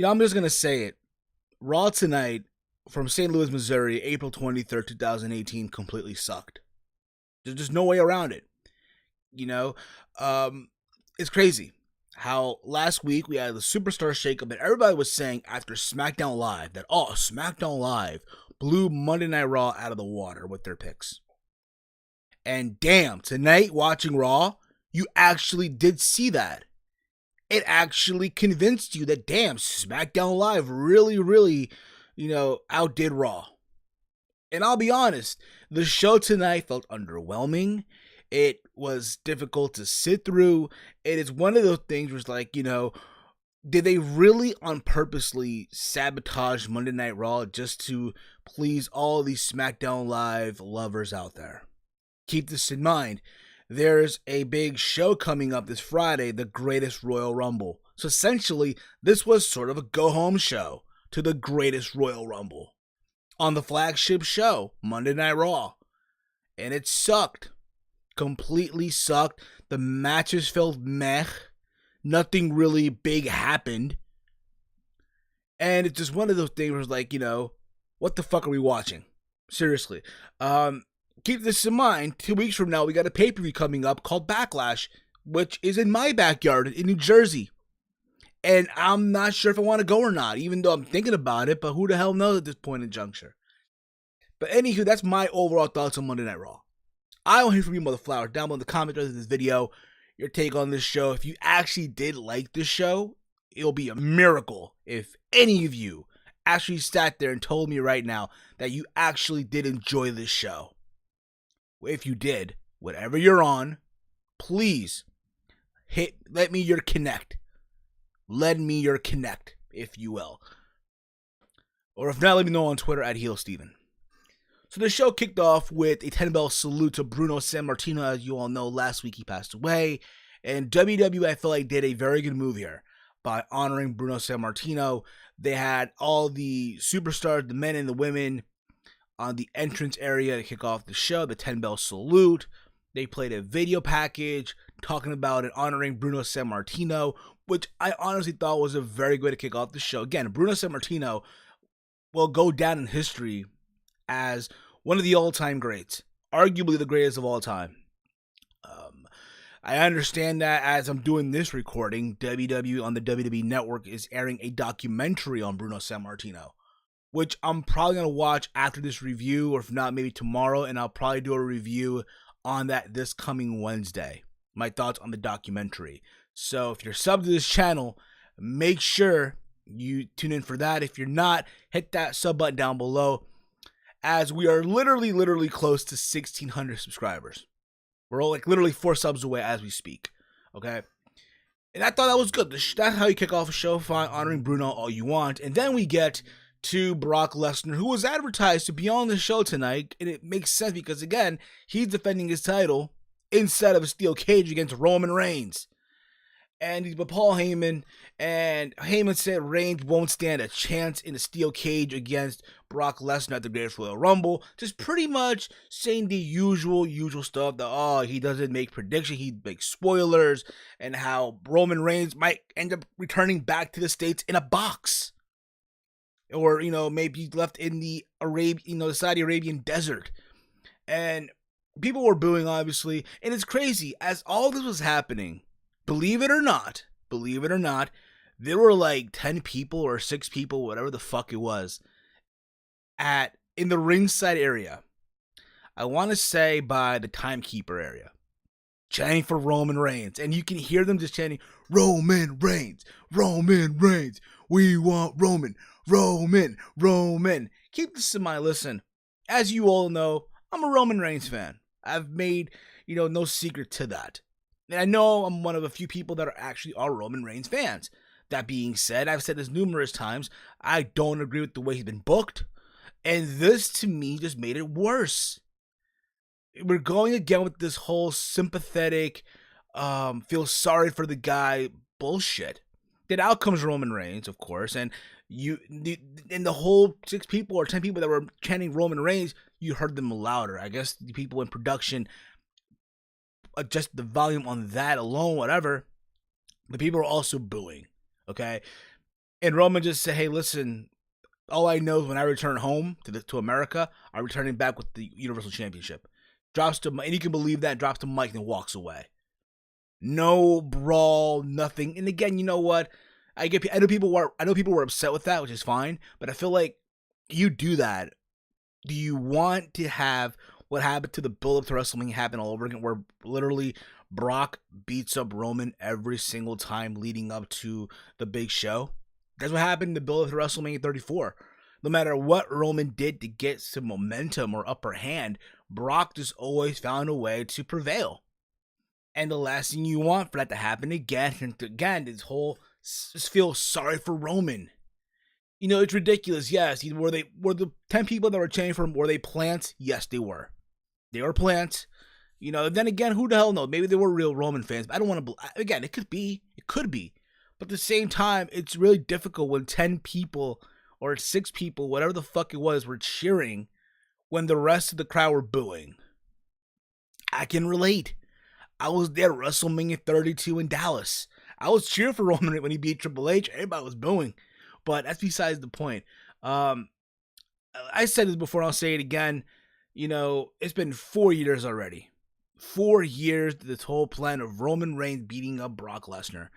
I'm just going to say it. Raw tonight from St. Louis, Missouri, April 23rd, 2018, completely sucked. There's just no way around it. You know, um, it's crazy how last week we had the Superstar Shakeup, and everybody was saying after SmackDown Live that, oh, SmackDown Live blew Monday Night Raw out of the water with their picks. And damn, tonight watching Raw, you actually did see that. It actually convinced you that, damn, SmackDown Live really, outdid Raw. And I'll be honest, the show tonight felt underwhelming. It was difficult to sit through. It is one of those things where it's like, did they really on purposely sabotage Monday Night Raw just to please all these SmackDown Live lovers out there? Keep this in mind. There's a big show coming up this Friday, the Greatest Royal Rumble. So essentially, this was sort of a go-home show to the Greatest Royal Rumble on the flagship show, Monday Night Raw. And it sucked. Completely sucked. The matches felt meh. Nothing really big happened. And it's just one of those things where it's like, what the fuck are we watching? Seriously. Keep this in mind, 2 weeks from now, we got a pay-per-view coming up called Backlash, which is in my backyard in New Jersey. And I'm not sure if I want to go or not, even though I'm thinking about it, but who the hell knows at this point in juncture. But anywho, that's my overall thoughts on Monday Night Raw. I want to hear from you, motherflower, down below in the comments of this video, your take on this show. If you actually did like this show, it'll be a miracle if any of you actually sat there and told me right now that you actually did enjoy this show. If you did, whatever you're on, please let me your connect. Lend me your connect, if you will. Or if not, let me know on Twitter at HeelSteven. So the show kicked off with a 10-bell salute to Bruno Sammartino. As you all know, last week he passed away. And WWE, I feel like, did a very good move here by honoring Bruno Sammartino. They had all the superstars, the men and the women, on the entrance area to kick off the show, the 10-bell salute. They played a video package talking about and honoring Bruno Sammartino, which I honestly thought was a very good way to kick off the show. Again, Bruno Sammartino will go down in history as one of the all-time greats, arguably the greatest of all time. I understand that as I'm doing this recording, WWE on the WWE Network is airing a documentary on Bruno Sammartino, which I'm probably going to watch after this review, or if not, maybe tomorrow, and I'll probably do a review on that this coming Wednesday. My thoughts on the documentary. So if you're subbed to this channel, make sure you tune in for that. If you're not, hit that sub button down below, as we are literally close to 1,600 subscribers. We're all like literally 4 subs away as we speak, okay? And I thought that was good. That's how you kick off a show, fine, honoring Bruno all you want. And then we get to Brock Lesnar, who was advertised to be on the show tonight, and it makes sense because, again, he's defending his title inside of a steel cage against Roman Reigns. And he's with Paul Heyman, and Heyman said Reigns won't stand a chance in a steel cage against Brock Lesnar at the Greatest Royal Rumble. Just pretty much saying the usual stuff that, he doesn't make predictions, he makes spoilers, and how Roman Reigns might end up returning back to the States in a box. Or, maybe left in the the Saudi Arabian desert. And people were booing, obviously. And it's crazy. As all this was happening, believe it or not, there were like 10 people or 6 people, whatever the fuck it was, in the ringside area. I want to say by the timekeeper area, chanting for Roman Reigns. And you can hear them just chanting, Roman Reigns, Roman Reigns, we want Roman. Roman. Keep this in mind. Listen, as you all know, I'm a Roman Reigns fan. I've made, no secret to that. And I know I'm one of a few people that are Roman Reigns fans. That being said, I've said this numerous times, I don't agree with the way he's been booked. And this, to me, just made it worse. We're going again with this whole sympathetic, feel sorry for the guy bullshit. Then out comes Roman Reigns, of course, and the whole 6 people or 10 people that were chanting Roman Reigns, you heard them louder. I guess the people in production adjust the volume on that alone, whatever. The people are also booing, okay? And Roman just said, "Hey, listen, all I know is when I return home to America, I'm returning back with the Universal Championship." Drops to, and you can believe that, drops to Mike and walks away. No brawl, nothing. And again, you know what? I know people were upset with that, which is fine. But I feel like you do that. Do you want to have what happened to the build up to WrestleMania happen all over again, where literally Brock beats up Roman every single time leading up to the big show? That's what happened in the build up to WrestleMania 34. No matter what Roman did to get some momentum or upper hand, Brock just always found a way to prevail. And the last thing you want for that to happen again and again, this whole just feel sorry for Roman. You know, it's ridiculous. Yes, were the 10 people that were chanting for him, were they plants? Yes, they were. They were plants. You know, then again, who the hell knows? Maybe they were real Roman fans. But I don't want to. Again, it could be. But at the same time, it's really difficult when 10 people or 6 people, whatever the fuck it was, were cheering when the rest of the crowd were booing. I can relate. I was there at WrestleMania 32 in Dallas. I was cheering for Roman when he beat Triple H. Everybody was booing. But that's besides the point. I said this before, I'll say it again. You know, it's been 4 years already. 4 years to this whole plan of Roman Reigns beating up Brock Lesnar.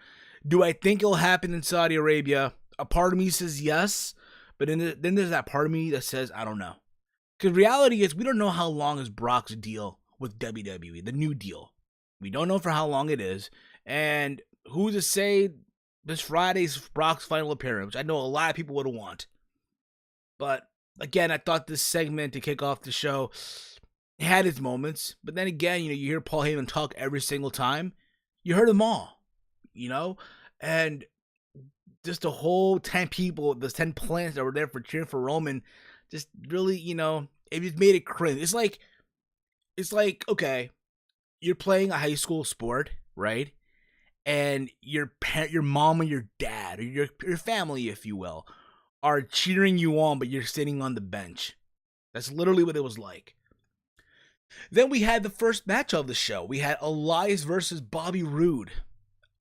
Do I think it'll happen in Saudi Arabia? A part of me says yes. But then there's that part of me that says, I don't know. Because reality is, we don't know how long is Brock's deal with WWE, the new deal. We don't know for how long it is. And who's to say this Friday's Brock's final appearance, which I know a lot of people would want. But again, I thought this segment to kick off the show had its moments. But then again, you know, you hear Paul Heyman talk every single time. You heard them all, you know? And just the whole 10 people, those 10 plants that were there for cheering for Roman, just really, you know, it just made it cringe. It's like, okay, you're playing a high school sport, right? And your mom or your dad or your family, if you will, are cheering you on, but you're sitting on the bench. That's literally what it was like. Then we had the first match of the show. We had Elias versus Bobby Roode.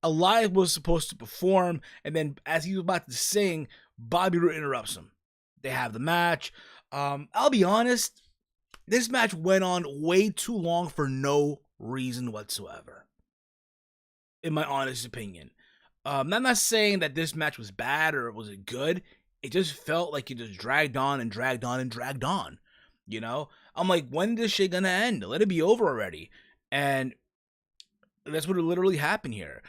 Elias was supposed to perform, and then as he was about to sing, Bobby Roode interrupts him. They have the match. I'll be honest, this match went on way too long for no reason whatsoever, in my honest opinion. I'm not saying that this match was bad or was it good. It just felt like it just dragged on and dragged on and dragged on. You know? I'm like, when is this shit gonna end? Let it be over already. And that's what literally happened here.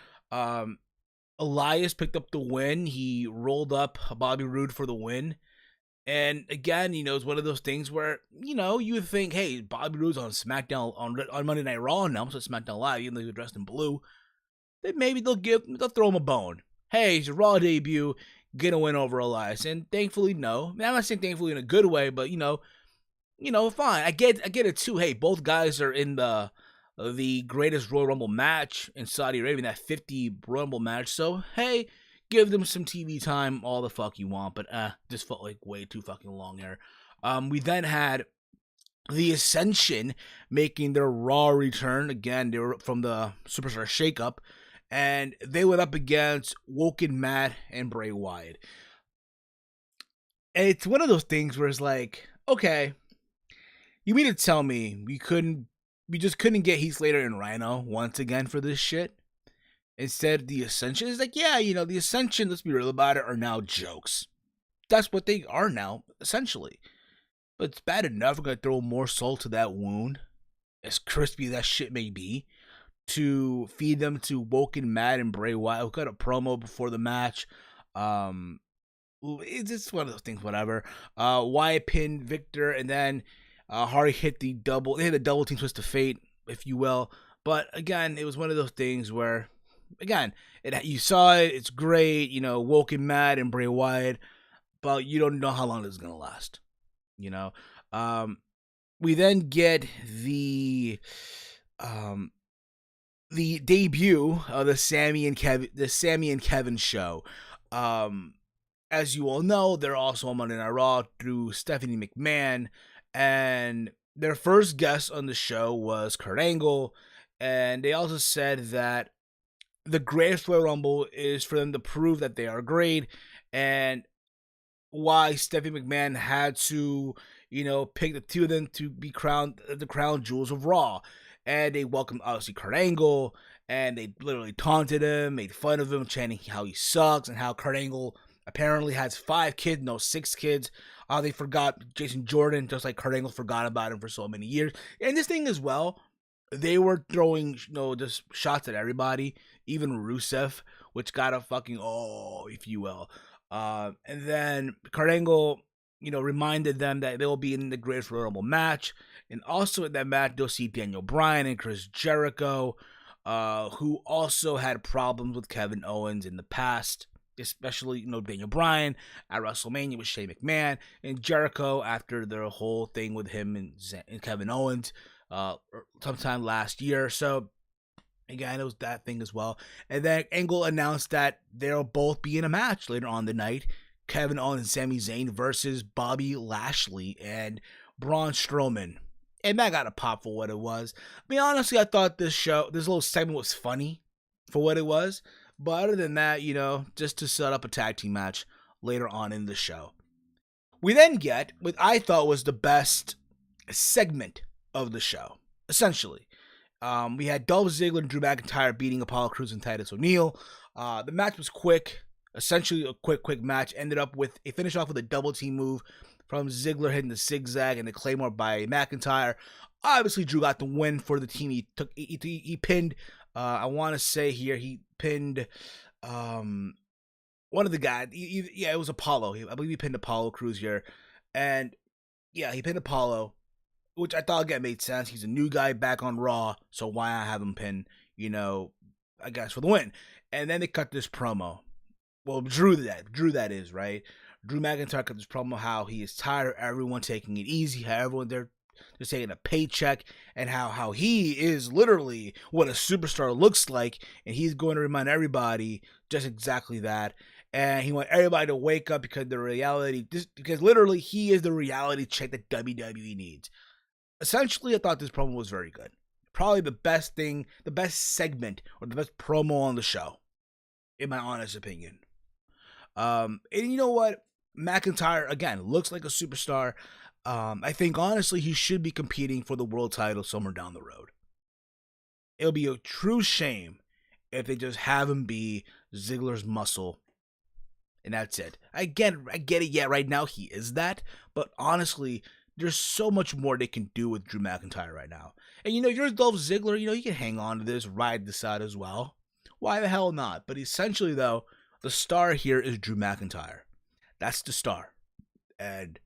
Elias picked up the win. He rolled up Bobby Roode for the win. And again, you know, it's one of those things where, you know, you would think, hey, Bobby Roode's on SmackDown on Monday Night Raw now, so SmackDown Live, even though he was dressed in blue. Then maybe they'll throw him a bone. Hey, it's your Raw debut, get a win over Elias. And thankfully, no. I mean, I'm not saying thankfully in a good way, but you know, fine. I get it too. Hey, both guys are in the greatest Royal Rumble match in Saudi Arabia, that 50 Royal Rumble match. So hey, give them some TV time, all the fuck you want. But this felt like way too fucking long here. We then had the Ascension making their Raw return. Again, they were from the Superstar Shakeup. And they went up against Woken Matt and Bray Wyatt. And it's one of those things where it's like, okay, you mean to tell me we just couldn't get Heath Slater and Rhino once again for this shit? Instead, the Ascension is like, yeah, you know, the Ascension, let's be real about it, are now jokes. That's what they are now, essentially. But it's bad enough we're going to throw more salt to that wound, as crispy that shit may be, to feed them to Woken Matt and Bray Wyatt. We got a promo before the match. It's just one of those things, whatever. Wyatt pinned Victor, and then Hardy hit the double team twist of fate, if you will. But again, it was one of those things where, again, you saw it, it's great, you know, Woken Matt and Bray Wyatt, but you don't know how long this is going to last, you know. We then get the debut of the Sammy and Kevin show. As you all know, they're also on Monday Night Raw through Stephanie McMahon, and their first guest on the show was Kurt Angle, and they also said that the greatest Royal Rumble is for them to prove that they are great, and why Stephanie McMahon had to, pick the two of them to be crowned the crown jewels of Raw. And they welcomed, obviously, Kurt Angle, and they literally taunted him, made fun of him, chanting how he sucks, and how Kurt Angle apparently has 5 kids, no, 6 kids. They forgot Jason Jordan, just like Kurt Angle forgot about him for so many years. And this thing as well, they were throwing, just shots at everybody, even Rusev, which got a fucking, if you will. And then Kurt Angle, reminded them that they will be in the Greatest Royal Rumble match. And also in that match, you'll see Daniel Bryan and Chris Jericho, who also had problems with Kevin Owens in the past, especially, Daniel Bryan at WrestleMania with Shane McMahon, and Jericho after their whole thing with him and Kevin Owens sometime last year. So, again, it was that thing as well. And then Angle announced that they'll both be in a match later on the night. Kevin Owens and Sami Zayn versus Bobby Lashley and Braun Strowman. And that got a pop for what it was. I mean, honestly, I thought this little segment was funny for what it was. But other than that, just to set up a tag team match later on in the show. We then get what I thought was the best segment of the show, essentially. We had Dolph Ziggler and Drew McIntyre beating Apollo Crews and Titus O'Neil. The match was quick, essentially a quick match. Ended up with a finish off with a double team move from Ziggler hitting the zigzag and the Claymore by McIntyre. Obviously, Drew got the win for the team. He pinned. I want to say here he pinned one of the guys. It was Apollo. I believe he pinned Apollo Crews here, and yeah, he pinned Apollo, which I thought again made sense. He's a new guy back on Raw, so why not have him pin, I guess, for the win. And then they cut this promo. Well, Drew that is, right? Drew McIntyre cut this promo how he is tired of everyone taking it easy, how everyone they're taking a paycheck, and how he is literally what a superstar looks like, and he's going to remind everybody just exactly that. And he wants everybody to wake up because because literally he is the reality check that WWE needs. Essentially, I thought this promo was very good. Probably the best segment, or the best promo on the show, in my honest opinion. And you know what? McIntyre, again, looks like a superstar. I think, honestly, he should be competing for the world title somewhere down the road. It'll be a true shame if they just have him be Ziggler's muscle, and that's it. I get it, yeah, right now he is that, but honestly, there's so much more they can do with Drew McIntyre right now. And, if you're Dolph Ziggler, you can hang on to this, ride this out as well. Why the hell not? But essentially, though, the star here is Drew McIntyre. That's the star. And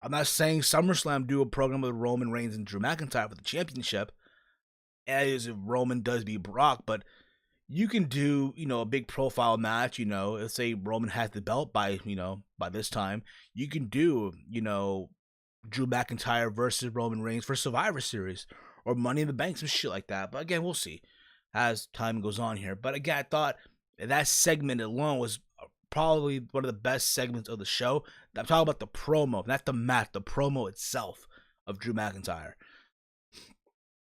I'm not saying SummerSlam do a program with Roman Reigns and Drew McIntyre for the championship, as if Roman does beat Brock, but you can do, a big profile match, let's say Roman has the belt by this time. You can do, Drew McIntyre versus Roman Reigns for Survivor Series or Money in the Bank, some shit like that. But again, we'll see as time goes on here. But again, I thought that segment alone was probably one of the best segments of the show. I'm talking about the promo, not the match, the promo itself of Drew McIntyre.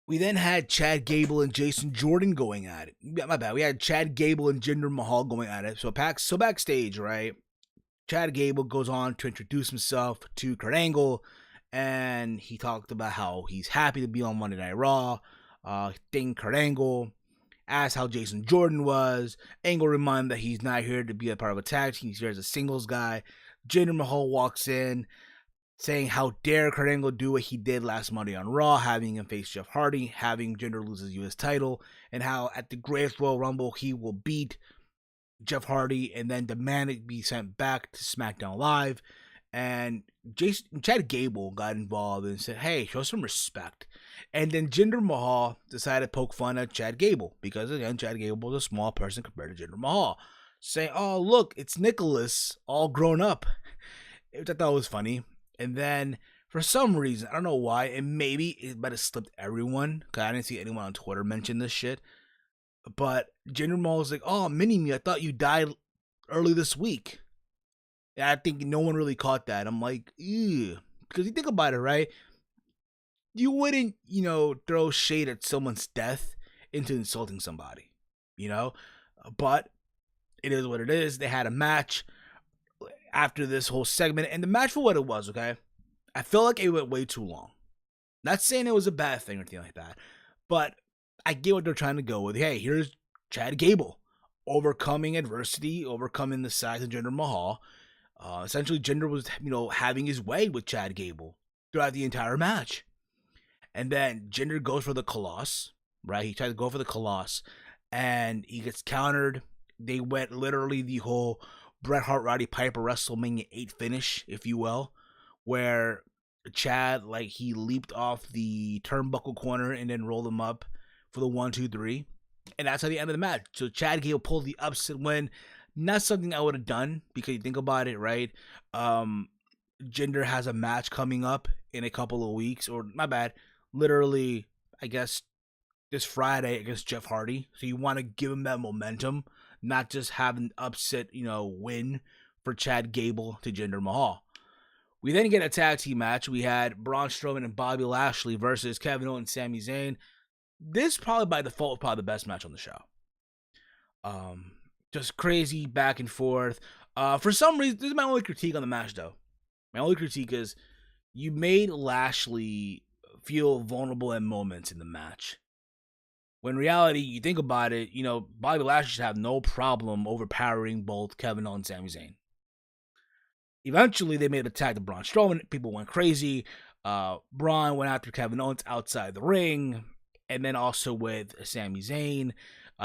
We then had Chad Gable and Jason Jordan going at it. My bad. We had Chad Gable and Jinder Mahal going at it. So backstage, right? Chad Gable goes on to introduce himself to Kurt Angle, and he talked about how he's happy to be on Monday Night Raw. Thanked Kurt Angle, asked how Jason Jordan was. Angle reminded that he's not here to be a part of a tag team. He's here as a singles guy. Jinder Mahal walks in, saying how dare Kurt Angle do what he did last Monday on Raw, having him face Jeff Hardy, having Jinder lose his U.S. title, and how at the Greatest Royal Rumble he will beat Jeff Hardy and then demand it be sent back to SmackDown Live. And Chad Gable got involved and said, hey, show some respect. And then Jinder Mahal decided to poke fun at Chad Gable because, again, Chad Gable is a small person compared to Jinder Mahal, saying, oh, look, it's Nicholas all grown up, which I thought was funny. And then for some reason, I don't know why, and maybe it might have slipped everyone because I didn't see anyone on Twitter mention this shit, but Jinder Mahal was like, oh, Mini-Me, I thought you died early this week. And I think no one really caught that. I'm like, ew. Because you think about it, right? You wouldn't, throw shade at someone's death into insulting somebody. you know? But it is what it is. They had a match after this whole segment, and the match for what it was, okay? I feel like it went way too long. Not saying it was a bad thing or anything like that, but I get what they're trying to go with. Hey, here's Chad Gable overcoming adversity, overcoming the size of Jinder Mahal. Essentially, Jinder was, having his way with Chad Gable throughout the entire match. And then Jinder goes for the Colossus, right? He tried to go for the Colossus, and he gets countered. They went literally the whole Bret Hart, Roddy Piper WrestleMania 8 finish, if you will, where Chad, like, he leaped off the turnbuckle corner and then rolled him up for the 1, 2, 3. And that's how the end of the match. So Chad Gable pulled the upset win. Not something I would have done, because you think about it, right? Jinder has a match coming up in a couple of weeks, or my bad, literally, I guess, this Friday against Jeff Hardy. So you want to give him that momentum, not just have an upset, win for Chad Gable to Jinder Mahal. We then get a tag team match. We had Braun Strowman and Bobby Lashley versus Kevin Owens and Sami Zayn. This probably by default was probably the best match on the show. Just crazy back and forth. For some reason, this is my only critique on the match, though. My only critique is you made Lashley feel vulnerable at moments in the match. When in reality, you think about it, Bobby Lashley should have no problem overpowering both Kevin Owens and Sami Zayn. Eventually, they made an attack to Braun Strowman. People went crazy. Braun went after Kevin Owens outside the ring. And then also with Sami Zayn.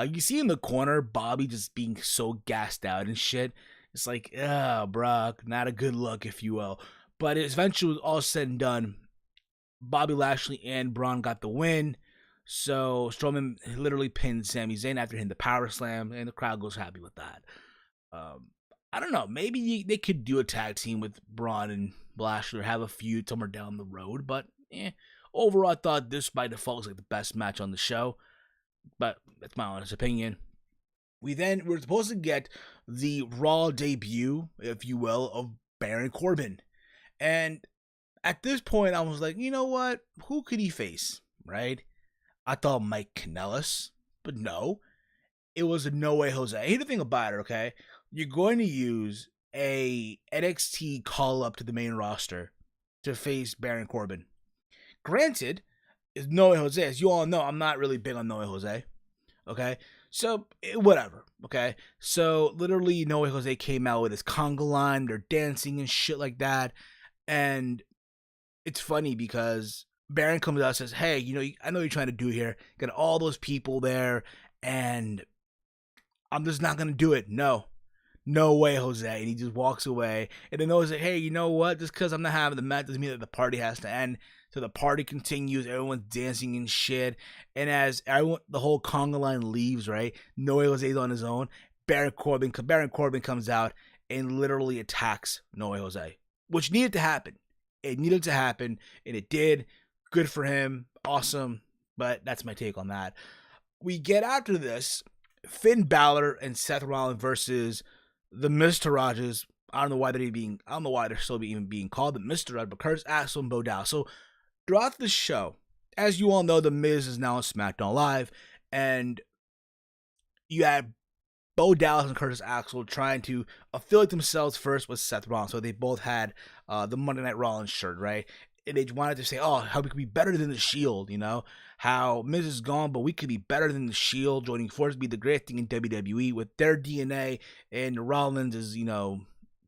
You see in the corner, Bobby just being so gassed out and shit. It's like, bruh, not a good look, if you will. But eventually, all said and done, Bobby Lashley and Braun got the win. So Strowman literally pinned Sami Zayn after hitting the power slam, and the crowd goes happy with that. I don't know. Maybe they could do a tag team with Braun and Lashley, or have a feud somewhere down the road. But overall, I thought this by default was like the best match on the show. But that's my honest opinion. We're supposed to get the Raw debut, if you will, of Baron Corbin. And at this point, I was like, you know what? Who could he face, right? I thought Mike Kanellis, but no. It was a No Way Jose. Here's the thing about it, okay? You're going to use a NXT call-up to the main roster to face Baron Corbin. Granted, it's No Way Jose. As you all know, I'm not really big on No Way Jose. Okay? So, whatever. Okay? So, literally, No Way Jose came out with his conga line. They're dancing and shit like that. And it's funny because Baron comes out and says, hey, I know you're trying to do here. Got all those people there. And I'm just not going to do it. No way, Jose. And he just walks away. And then Jose's like, hey, you know what? Just because I'm not having the match doesn't mean that the party has to end. So the party continues. Everyone's dancing and shit. And as the whole conga line leaves, right? No Way Jose's on his own. Baron Corbin comes out and literally attacks No Way Jose, which needed to happen. It needed to happen, and it did. Good for him. Awesome. But that's my take on that. We get after this Finn Balor and Seth Rollins versus the Mr. Rogers. I don't know why they're still even being called the Mr. Rogers, but Curtis Axel and Bo Dallas. So throughout the show, as you all know, The Miz is now on SmackDown Live, and you had Bo Dallas and Curtis Axel trying to affiliate themselves first with Seth Rollins. So they both had the Monday Night Rollins shirt, right? And they wanted to say, oh, how we could be better than the Shield, how Miz is gone, but we could be better than the Shield, joining forces be the great thing in WWE with their DNA, and Rollins is,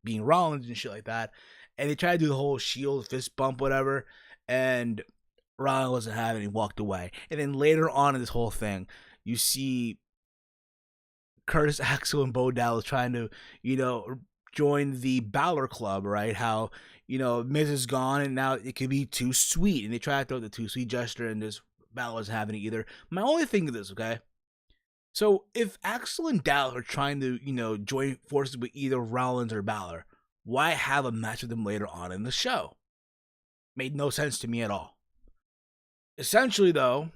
being Rollins and shit like that. And they tried to do the whole Shield fist bump, whatever, and Rollins wasn't having it, he walked away. And then later on in this whole thing, you see Curtis Axel and Bo Dallas trying to, join the Balor Club, right? How, Miz is gone and now it could be too sweet. And they try to throw the too sweet gesture, and this Balor isn't having it either. My only thing is this, okay? So if Axel and Dallas are trying to, join forces with either Rollins or Balor, why have a match with them later on in the show? Made no sense to me at all. Essentially, though,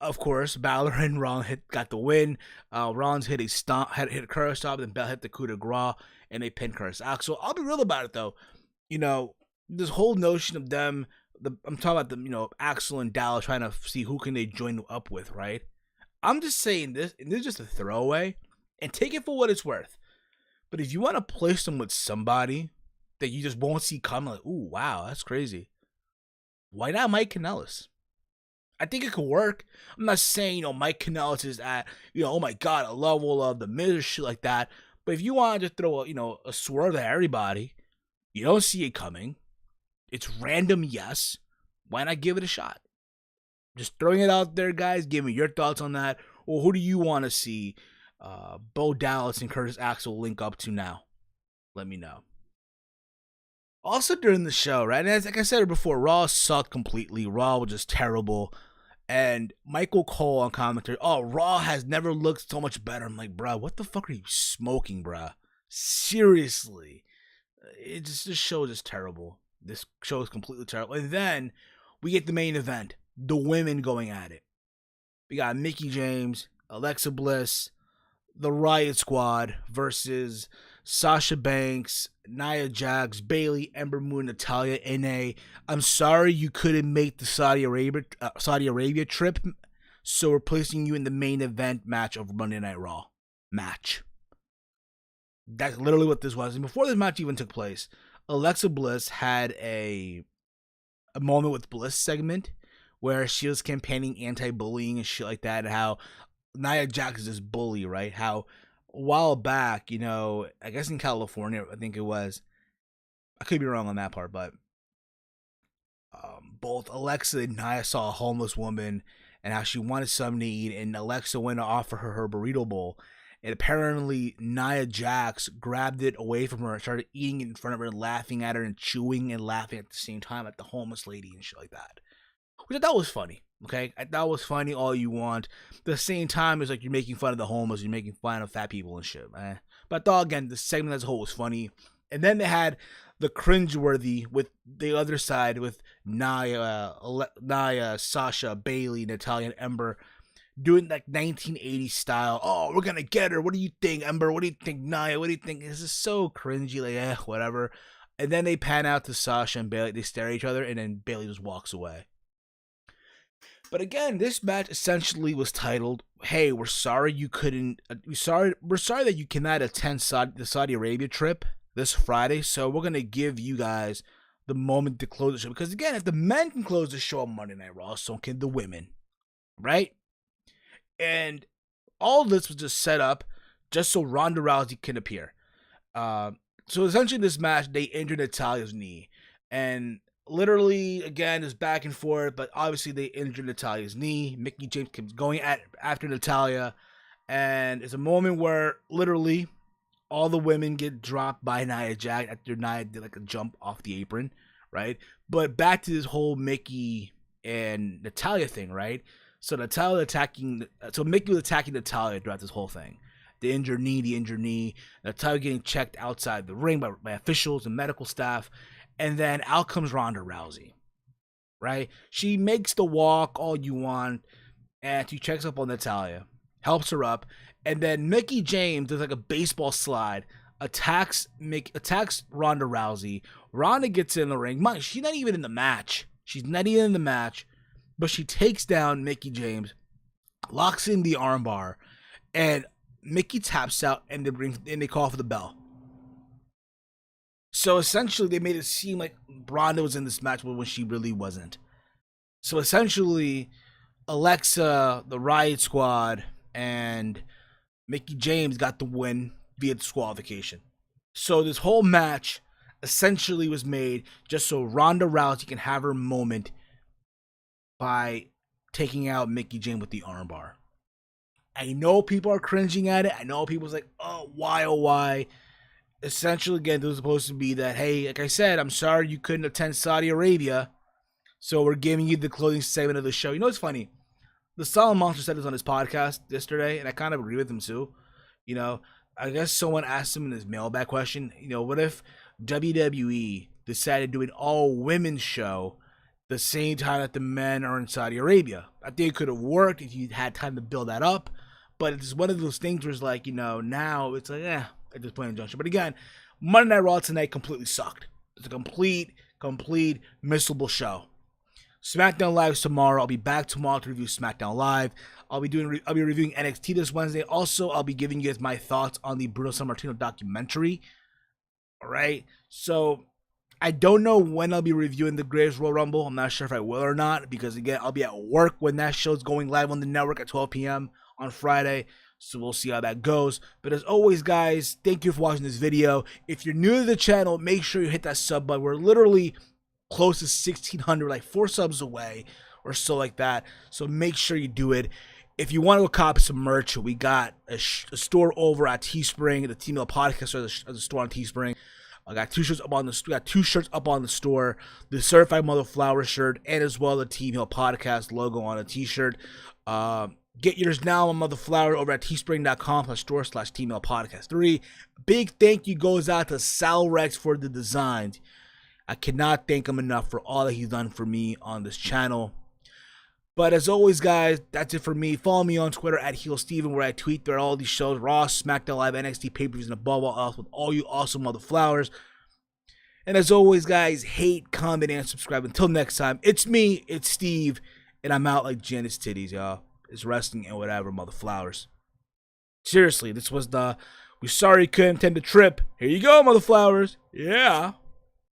of course, Balor and Rollins got the win. Rollins hit a curse stop, then Balor hit the coup de grace, and they pinned Curtis Axel. I'll be real about it, though. This whole notion of them, I'm talking about Axel and Dallas trying to see who can they join up with, right? I'm just saying this, and this is just a throwaway, and take it for what it's worth. But if you want to place them with somebody that you just won't see coming, like, ooh, wow, that's crazy. Why not Mike Kanellis? I think it could work. I'm not saying, Mike Kanellis is at, oh my God, a level of the Miz or shit like that. But if you want to throw a swerve at everybody, you don't see it coming. It's random, yes. Why not give it a shot? Just throwing it out there, guys. Give me your thoughts on that. Or who do you want to see Bo Dallas and Curtis Axel link up to now? Let me know. Also during the show, right? And as like I said before, Raw sucked completely. Raw was just terrible. And Michael Cole on commentary, Raw has never looked so much better. I'm like, bro, what the fuck are you smoking, bro? Seriously. This show is just terrible. This show is completely terrible. And then we get the main event. The women going at it. We got Mickie James, Alexa Bliss, the Riot Squad versus Sasha Banks, Nia Jax, Bayley, Ember Moon, Natalya in a I'm sorry you couldn't make the Saudi Arabia trip, so we're placing you in the main event match of Monday Night Raw match. That's literally what this was. And before this match even took place, Alexa Bliss had a moment with Bliss segment where she was campaigning anti-bullying and shit like that, and how Nia Jax is this bully, right? How a while back, I guess in California, I think it was, I could be wrong on that part, but both Alexa and Nia saw a homeless woman and how she wanted something to eat, and Alexa went to offer her burrito bowl, and apparently Nia Jax grabbed it away from her and started eating it in front of her, laughing at her and chewing and laughing at the same time at the homeless lady and shit like that. Which I thought was funny, okay? I thought was funny all you want. At the same time, it's like you're making fun of the homeless, you're making fun of fat people and shit, man. But I thought, again, the segment as a whole was funny. And then they had the cringeworthy with the other side with Nia, Sasha, Bayley, Natalya, and Ember doing like 1980s style. Oh, we're gonna get her. What do you think, Ember? What do you think, Nia? What do you think? This is so cringy, like, whatever. And then they pan out to Sasha and Bayley. They stare at each other, and then Bayley just walks away. But again, this match essentially was titled, "Hey, we're sorry you couldn't. We're sorry that you cannot attend the Saudi Arabia trip this Friday. So we're gonna give you guys the moment to close the show. Because again, if the men can close the show on Monday Night Raw, so can the women, right? And all this was just set up just so Ronda Rousey can appear. So essentially, this match they injured Natalya's knee, and literally, again, it's back and forth, but obviously they injured Natalya's knee. Mickie James keeps going after Natalya, and it's a moment where literally all the women get dropped by Nia Jax after Nia did like a jump off the apron, right? But back to this whole Mickie and Natalya thing, right? So Mickie was attacking Natalya throughout this whole thing. The injured knee, Natalya getting checked outside the ring by officials and medical staff. And then out comes Ronda Rousey, right? She makes the walk all you want, and she checks up on Natalya, helps her up, and then Mickie James does like a baseball slide, attacks Ronda Rousey. Ronda gets in the ring. She's not even in the match. But she takes down Mickie James, locks in the armbar, and Mickie taps out, and they call for the bell. So essentially, they made it seem like Ronda was in this match when she really wasn't. So essentially, Alexa, the Riot Squad, and Mickie James got the win via disqualification. So this whole match essentially was made just so Ronda Rousey can have her moment by taking out Mickie James with the armbar. I know people are cringing at it. I know people's like, oh, why? Essentially, again, this was supposed to be that, hey, like I said, I'm sorry you couldn't attend Saudi Arabia, so we're giving you the closing segment of the show. You know what's funny? The Silent Monster said this on his podcast yesterday, and I kind of agree with him too. I guess someone asked him in his mailbag question, what if WWE decided to do an all-women's show the same time that the men are in Saudi Arabia? I think it could have worked if you had time to build that up, but it's one of those things where it's like, now it's like, at this point in junction. But again, Monday Night Raw tonight completely sucked. It's a complete missable show. SmackDown Live is tomorrow. I'll be back tomorrow to review SmackDown Live. I'll be reviewing NXT this Wednesday. Also, I'll be giving you guys my thoughts on the Bruno Sammartino documentary. All right, so I don't know when I'll be reviewing the Greatest Royal Rumble. I'm not sure if I will or not, because again, I'll be at work when that show's going live on the network at 12 p.m. on Friday. So we'll see how that goes. But as always, guys, thank you for watching this video. If you're new to the channel, make sure you hit that sub button. We're literally close to 1,600, like 4 subs away or so like that. So make sure you do it. If you want to copy some merch, we got a store over at Teespring. The Team Hill Podcast has a store on Teespring. I got 2 shirts up on the store. The Certified Mother Flower shirt, and as well the Team Hill Podcast logo on a t-shirt. Get yours now on Mother Flower over at teespring.com/store/Team Hill Podcast 3. Big thank you goes out to Salrex for the designs. I cannot thank him enough for all that he's done for me on this channel. But as always, guys, that's it for me. Follow me on Twitter at HeelSteven, where I tweet throughout all these shows, Raw, SmackDown Live, NXT pay-per-views, and above all else with all you awesome Mother Flowers. And as always, guys, hate, comment, and subscribe. Until next time, it's me, it's Steve, and I'm out like Janet's titties, y'all. It's wrestling and whatever, Mother Flowers. Seriously, this was the "we sorry couldn't attend the trip." Here you go, Mother Flowers. Yeah.